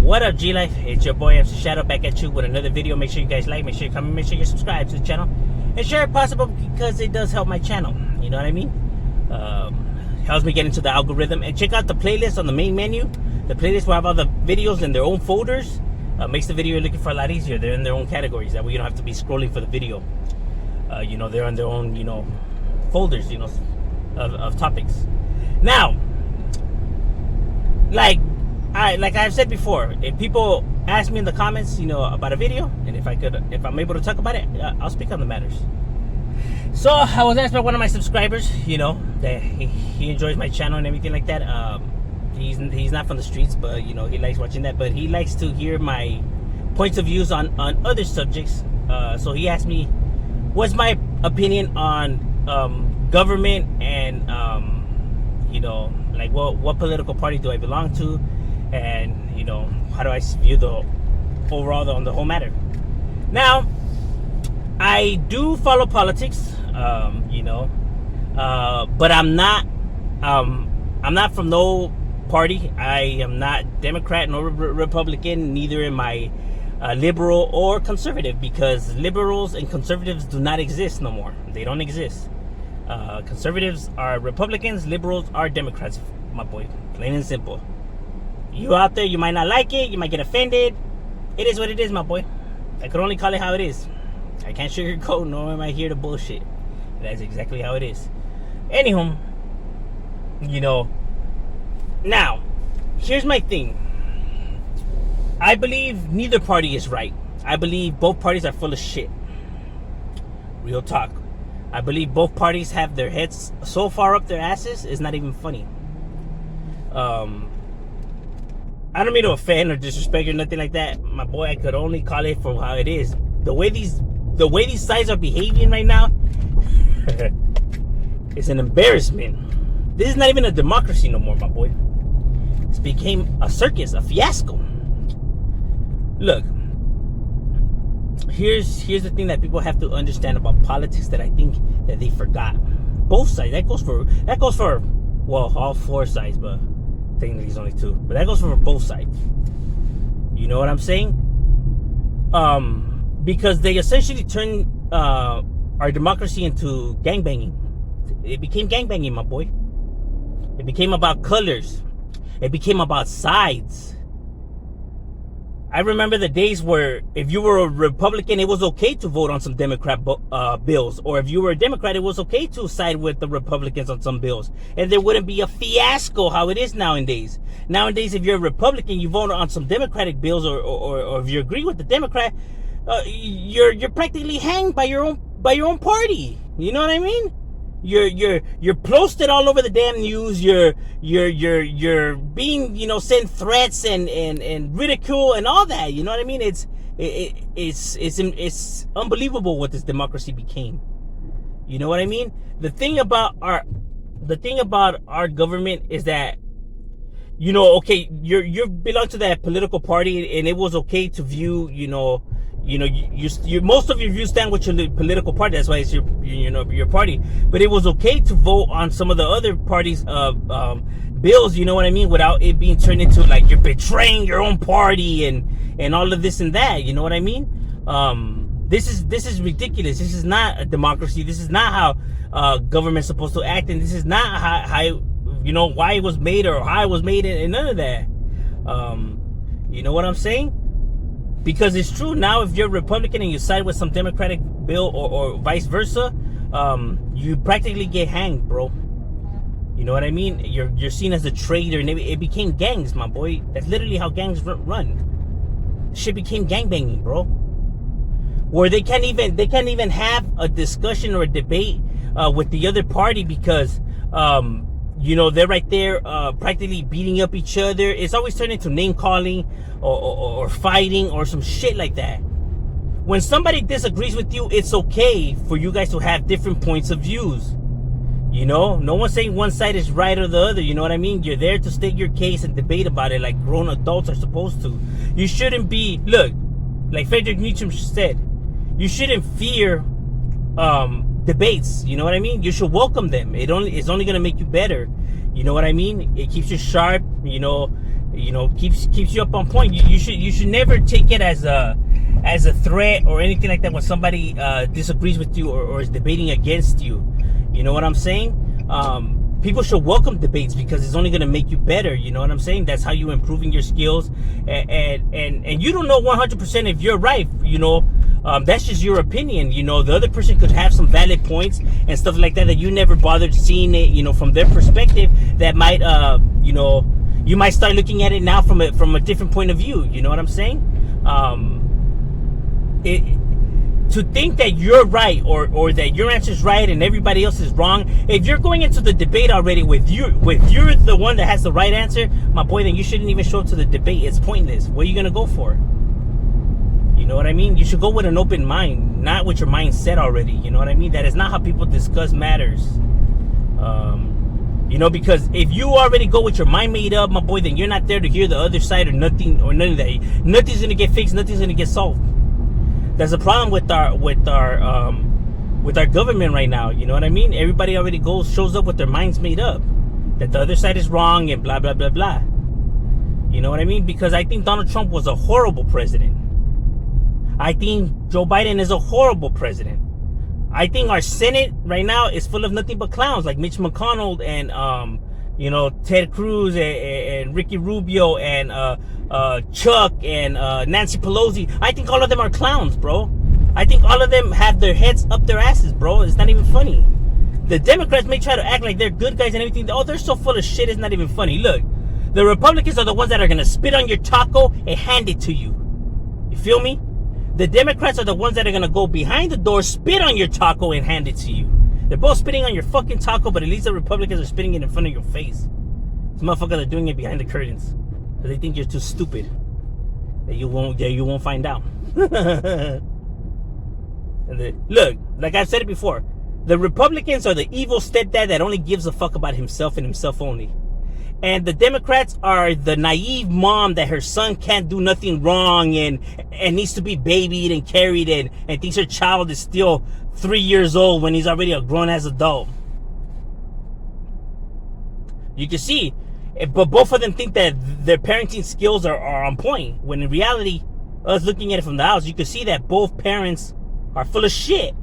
What up, G-Life? It's your boy MC Shadow back at you with another video. Make sure you guys like, make sure you comment, make sure you subscribe to the channel, and share if possible because it does help my channel. You know what I mean? Helps me get into the algorithm. And check out the playlist on the main menu. The playlist will have all the videos in their own folders. Makes the video you're looking for a lot easier. They're in their own categories. That way you don't have to be scrolling for the video. They're on their own, folders, of topics. Now, like I've said before, if people ask me in the comments, about a video, and if I'm able to talk about it, I'll speak on the matters. So I was asked by one of my subscribers, that he enjoys my channel and everything like that. He's not from the streets, but he likes watching that. But he likes to hear my points of views on other subjects. So he asked me, what's my opinion on government and like what political party do I belong to, and how do I view the whole matter. Now, I do follow politics, but I'm not from no party. I am not Democrat nor Republican. Neither am I liberal or conservative, because liberals and conservatives do not exist no more. They don't exist. Conservatives are Republicans, liberals are Democrats, my boy. Plain and simple. You out there, you might not like it, you might get offended. It is what it is, my boy. I could only call it how it is. I can't sugarcoat, nor am I here to bullshit. That's exactly how it is. Anywho, now, here's my thing. I believe neither party is right. I believe both parties are full of shit. Real talk. I believe both parties have their heads so far up their asses, it's not even funny. I don't mean to offend or disrespect or nothing like that. My boy, I could only call it for how it is. The way these sides are behaving right now, it's an embarrassment. This is not even a democracy no more, my boy. This became a circus, a fiasco. Look, here's the thing that people have to understand about politics that I think that they forgot. Both sides. That goes for all four sides, but technically it's only two. But that goes for both sides. You know what I'm saying? Because they essentially turned our democracy into gangbanging. It became gangbanging, my boy. It became about colors. It became about sides. I remember the days where if you were a Republican, it was okay to vote on some Democrat bills. Or if you were a Democrat, it was okay to side with the Republicans on some bills. And there wouldn't be a fiasco how it is nowadays. Nowadays, if you're a Republican, you vote on some Democratic bills, or if you agree with the Democrat, you're practically hanged by your own party. You know what I mean? You're posted all over the damn news. You're being sent threats and ridicule and all that. You know what I mean? It's unbelievable what this democracy became. You know what I mean? The thing about our government is that okay, you belong to that political party, and it was okay to view you most of your views stand with your political party. That's why it's your party. But it was okay to vote on some of the other parties' bills. You know what I mean? Without it being turned into like you're betraying your own party and all of this and that. You know what I mean? This is ridiculous. This is not a democracy. This is not how government's supposed to act, and this is not how why it was made or how it was made, and none of that. You know what I'm saying? Because it's true now, if you're Republican and you side with some Democratic bill or vice versa, you practically get hanged, bro. You know what I mean? You're seen as a traitor, and it became gangs, my boy. That's literally how gangs run. Shit became gangbanging, bro. Where they can't even have a discussion or a debate with the other party because they're right there practically beating up each other. It's always turned into name calling or fighting or some shit like that. When somebody disagrees with you, it's okay for you guys to have different points of views. No one's saying one side is right or the other. You know what I mean? You're there to state your case and debate about it like grown adults are supposed to. You shouldn't be, look, like Friedrich Nietzsche said, you shouldn't fear debates. You know what I mean? You should welcome them. It's only going to make you better. You know what I mean? It keeps you sharp. You know, keeps you up on point. You should never take it as a threat or anything like that when somebody disagrees with you or is debating against you. You know what I'm saying? People should welcome debates because it's only going to make you better. You know what I'm saying? That's how you're improving your skills. And you don't know 100% if you're right. You know, that's just your opinion. You know, the other person could have some valid points and stuff like that you never bothered seeing it, you know, from their perspective. That might, you know, you might start looking at it now from a different point of view. You know what I'm saying? To think that you're right or that your answer is right and everybody else is wrong. If you're going into the debate already with you're the one that has the right answer, my boy, then you shouldn't even show up to the debate. It's pointless. What are you gonna go for? You know what I mean? You should go with an open mind, not with your mind set already. You know what I mean? That is not how people discuss matters. You know, because if you already go with your mind made up, my boy, then you're not there to hear the other side or nothing or none of that. Nothing's gonna get fixed. Nothing's gonna get solved. There's a problem with our government right now. You know what I mean? Everybody already shows up with their minds made up that the other side is wrong and blah blah blah blah. You know what I mean? Because I think Donald Trump was a horrible president. I think Joe Biden is a horrible president. I think our Senate right now is full of nothing but clowns like Mitch McConnell and you know, Ted Cruz and Ricky Rubio and Chuck and Nancy Pelosi. I think all of them are clowns, bro. I think all of them have their heads up their asses, bro. It's not even funny. The Democrats may try to act like they're good guys and everything. Oh, they're so full of shit, it's not even funny. Look, the Republicans are the ones that are going to spit on your taco and hand it to you. You feel me? The Democrats are the ones that are going to go behind the door, spit on your taco and hand it to you. They're both spitting on your fucking taco, but at least the Republicans are spitting it in front of your face. These motherfuckers are doing it behind the curtains because they think you're too stupid that you won't find out. Look, like I've said it before, the Republicans are the evil stepdad that only gives a fuck about himself and himself only. And the Democrats are the naive mom that her son can't do nothing wrong and needs to be babied and carried and thinks her child is still 3 years old when he's already a grown-ass adult. You can see, but both of them think that their parenting skills are on point. When in reality, us looking at it from the house, you can see that both parents are full of shit.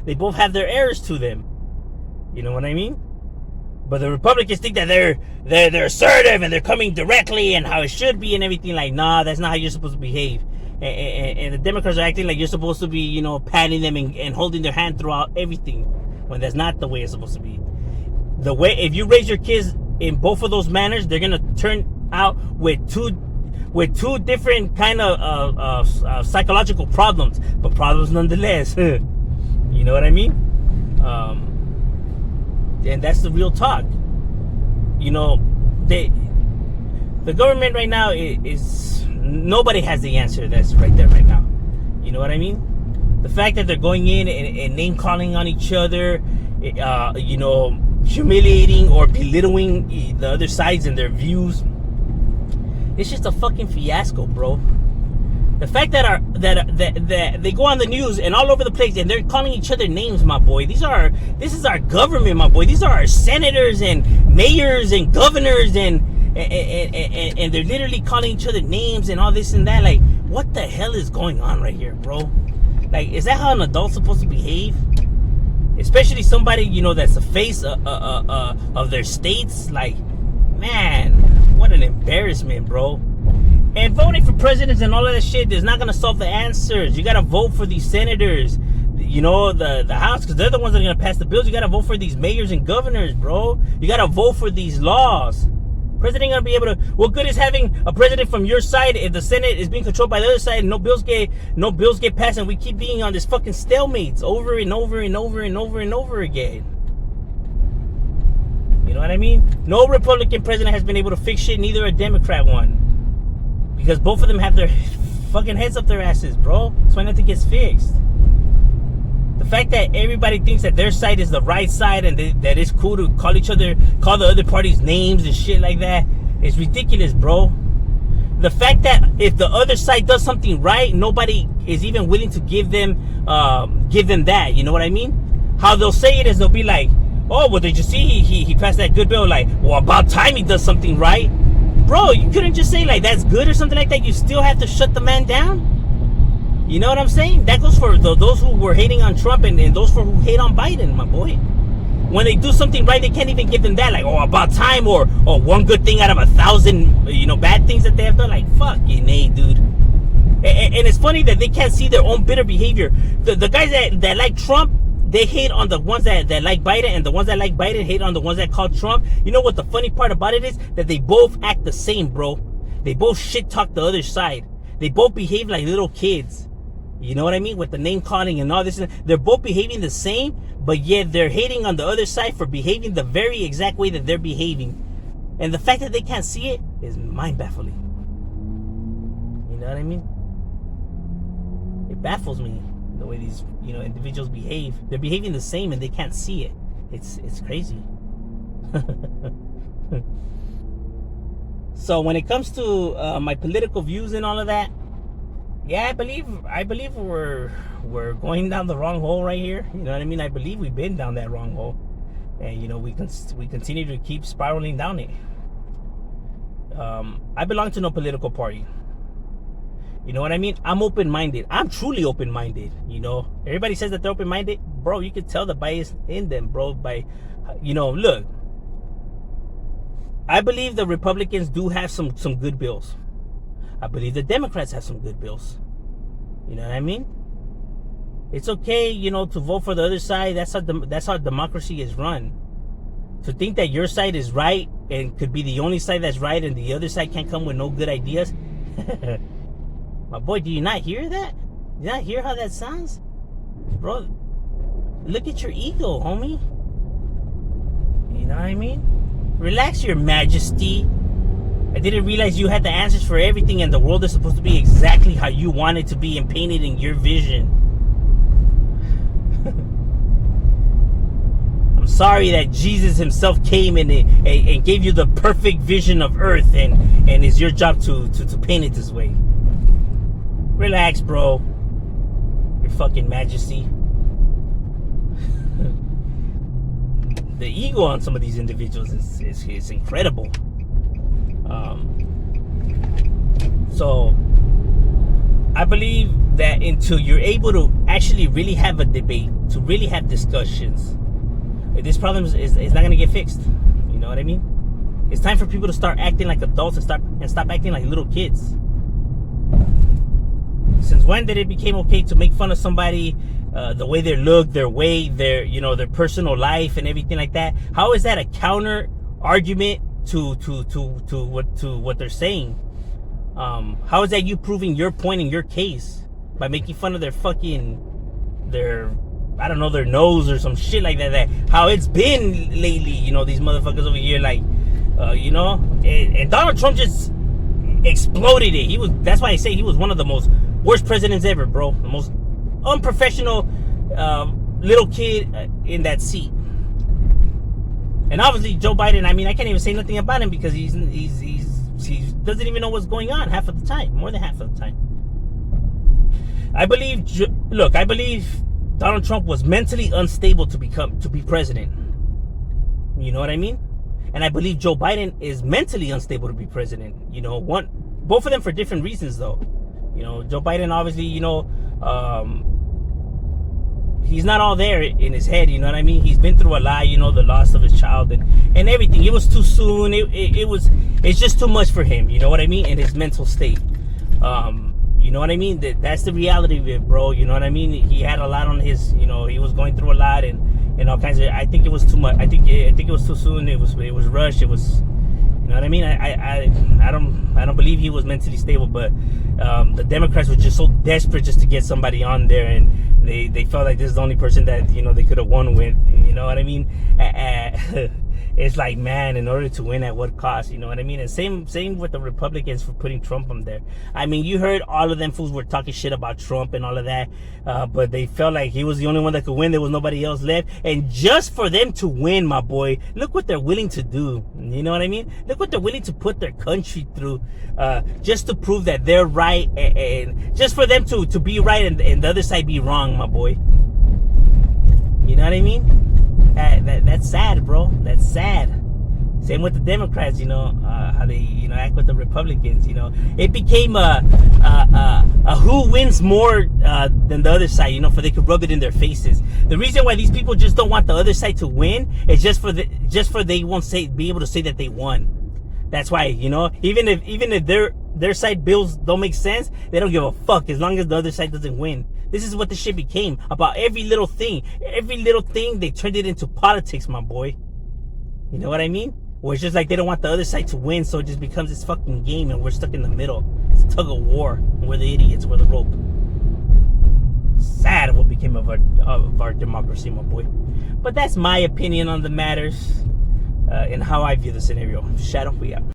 They both have their errors to them. You know what I mean? But the Republicans think that they're assertive and they're coming directly and how it should be and everything. Like, nah, that's not how you're supposed to behave. And the Democrats are acting like you're supposed to be, you know, patting them and holding their hand throughout everything, when that's not the way it's supposed to be. The way, if you raise your kids in both of those manners, they're gonna turn out with two different kind of psychological problems, but problems nonetheless. You know what I mean? And that's the real talk. You know, the government right now is nobody has the answer. That's right there right now. You know what I mean? The fact that they're going in and name calling on each other, you know, humiliating or belittling the other sides and their views, it's just a fucking fiasco, bro. The fact that they go on the news and all over the place and they're calling each other names, my boy. This is our government, my boy. These are our senators and mayors and governors and they're literally calling each other names and all this and that. Like, what the hell is going on right here, bro? Like, is that how an adult's supposed to behave? Especially somebody, you know, that's the face of their states. Like, man, what an embarrassment, bro. And voting for presidents and all of that shit is not going to solve the answers. You got to vote for these senators, you know, the House, because they're the ones that are going to pass the bills. You got to vote for these mayors and governors, bro. You got to vote for these laws. President ain't going to be able to... What good is having a president from your side if the Senate is being controlled by the other side and no bills get passed and we keep being on this fucking stalemates over and over and over and over and over again? You know what I mean? No Republican president has been able to fix shit, neither a Democrat one. Because both of them have their fucking heads up their asses, bro. That's why nothing gets fixed. The fact that everybody thinks that their side is the right side and that it's cool to call the other parties names and shit like that is ridiculous, bro. The fact that if the other side does something right, nobody is even willing to give them that. You know what I mean? How they'll say it is they'll be like, oh, well, did you see he passed that good bill? Like, well, about time he does something right. bro, you couldn't just say like that's good or something like that. You still have to shut the man down. You know what I'm saying? That goes for those who were hating on Trump and those who hate on Biden, my boy. When they do something right, they can't even give them that. Like, oh, about time, or one good thing out of 1,000, bad things that they have done. Like, fucking A, dude. And it's funny that they can't see their own bitter behavior. The guys that like Trump, they hate on the ones that like Biden, and the ones that like Biden hate on the ones that call Trump. You know what the funny part about it is? That they both act the same, bro. They both shit talk the other side. They both behave like little kids. You know what I mean? With the name calling and all this. They're both behaving the same, but yet they're hating on the other side for behaving the very exact way that they're behaving. And the fact that they can't see it is mind-baffling. You know what I mean? It baffles me the way these individuals behave. They're behaving the same and they can't see it. It's crazy. So when it comes to my political views and all of that, yeah, I believe we're going down the wrong hole right here. You know what I mean? I believe we've been down that wrong hole, and we continue to keep spiraling down it. I belong to no political party. You know what I mean? I'm open-minded. I'm truly open-minded. Everybody says that they're open-minded, bro. You can tell the bias in them, bro. By look, I believe the Republicans do have some good bills. I believe the Democrats have some good bills. You know what I mean? It's okay, to vote for the other side. That's how democracy is run. To think that your side is right and could be the only side that's right and the other side can't come with no good ideas. My boy, do you not hear that? Do you not hear how that sounds? Bro, look at your ego, homie. You know what I mean? Relax, your majesty. I didn't realize you had the answers for everything, and the world is supposed to be exactly how you want it to be and painted in your vision. I'm sorry that Jesus himself came and gave you the perfect vision of earth, and it's your job to paint it this way. Relax, bro. Your fucking majesty. The ego on some of these individuals is incredible. So I believe that until you're able to actually really have a debate, to really have discussions, this problem is not going to get fixed. You know what I mean? It's time for people to start acting like adults and stop acting like little kids. Since when did it become okay to make fun of somebody, the way they look, their weight, their personal life and everything like that? How is that a counter argument to what they're saying? How is that you proving your point in your case by making fun of their I don't know, their nose or some shit like that? How it's been lately, these motherfuckers over here, like, and Donald Trump just exploded it. That's why I say he was one of the most worst presidents ever, bro. The most unprofessional little kid in that seat. And obviously Joe Biden, I mean, I can't even say nothing about him because he doesn't even know what's going on half of the time, more than half of the time. I believe Donald Trump was mentally unstable to be president. You know what I mean? And I believe Joe Biden is mentally unstable to be president. Both of them for different reasons, though. Joe Biden obviously, he's not all there in his head. You know what I mean? He's been through a lot. The loss of his child and everything. It was too soon. It's just too much for him. You know what I mean? In his mental state. You know what I mean? That's the reality of it, bro. You know what I mean? He had a lot on his. He was going through a lot and all kinds of. I think it was too much. I think it was too soon. It was rushed. It was. You know what I mean? I don't believe he was mentally stable, but the Democrats were just so desperate just to get somebody on there, and they felt like this is the only person that they could have won with. You know what I mean? It's like, man, in order to win at what cost? You know what I mean? And same with the Republicans for putting Trump on there. I mean, you heard all of them fools were talking shit about Trump and all of that, but they felt like he was the only one that could win. There was nobody else left. And just for them to win, my boy, look what they're willing to do. You know what I mean? Look what they're willing to put their country through, just to prove that they're right, and just for them to be right and the other side be wrong, my boy. You know what I mean? That's sad, bro. That's sad. Same with the Democrats, how they, act with the Republicans. It became a who wins more than the other side, for they could rub it in their faces. The reason why these people just don't want the other side to win is just for they won't be able to say that they won. That's why, even if their side bills don't make sense, they don't give a fuck as long as the other side doesn't win. This is what this shit became about. Every little thing, they turned it into politics, my boy. You know what I mean? Where it's just like they don't want the other side to win, so it just becomes this fucking game, and we're stuck in the middle. It's a tug of war. We're the idiots. We're the rope. Sad what became of our democracy, my boy. But that's my opinion on the matters and how I view the scenario. Shadow, we out.